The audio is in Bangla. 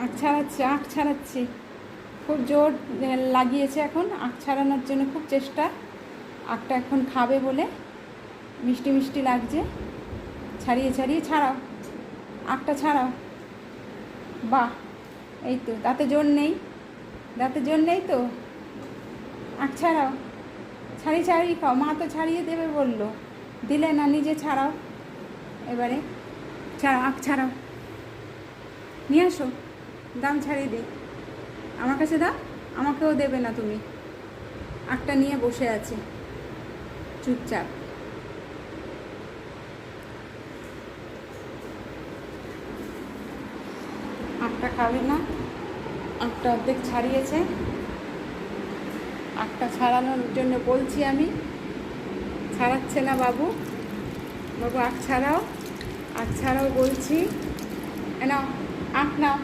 আখ ছাড়াচ্ছে, আখ ছাড়াচ্ছি, খুব জোর লাগিয়েছে এখন। আখ ছাড়ানোর জন্য খুব চেষ্টা। আখটা এখন খাবে বলে মিষ্টি মিষ্টি লাগছে। ছাড়িয়ে ছাড়িয়ে ছাড়াও, আখটা ছাড়াও। বাহ, এই তো, দাঁতে জোর নেই, দাঁতে জোর নেই তো। আখ ছাড়াও, ছাড়িয়ে ছাড়িয়ে খাও। মা তো ছাড়িয়ে দেবে বললো, দিলে না, নিজে ছাড়াও। এবারে ছাড়াও, আখ ছাড়াও, নিয়ে আসো, দাম ছাড়িয়ে দিই। আমার কাছে দাও, আমাকেও দেবে না তুমি। আখটা নিয়ে বসে আছে চুপচাপ। আখটা খাবে না, আখটা অর্ধেক ছাড়িয়েছে। আখটা ছাড়ানোর জন্য বলছি আমি, ছাড়াচ্ছে না বাবু। বাবু আখ ছাড়াও, আখ ছাড়াও বলছি। নাও, আখ নাও।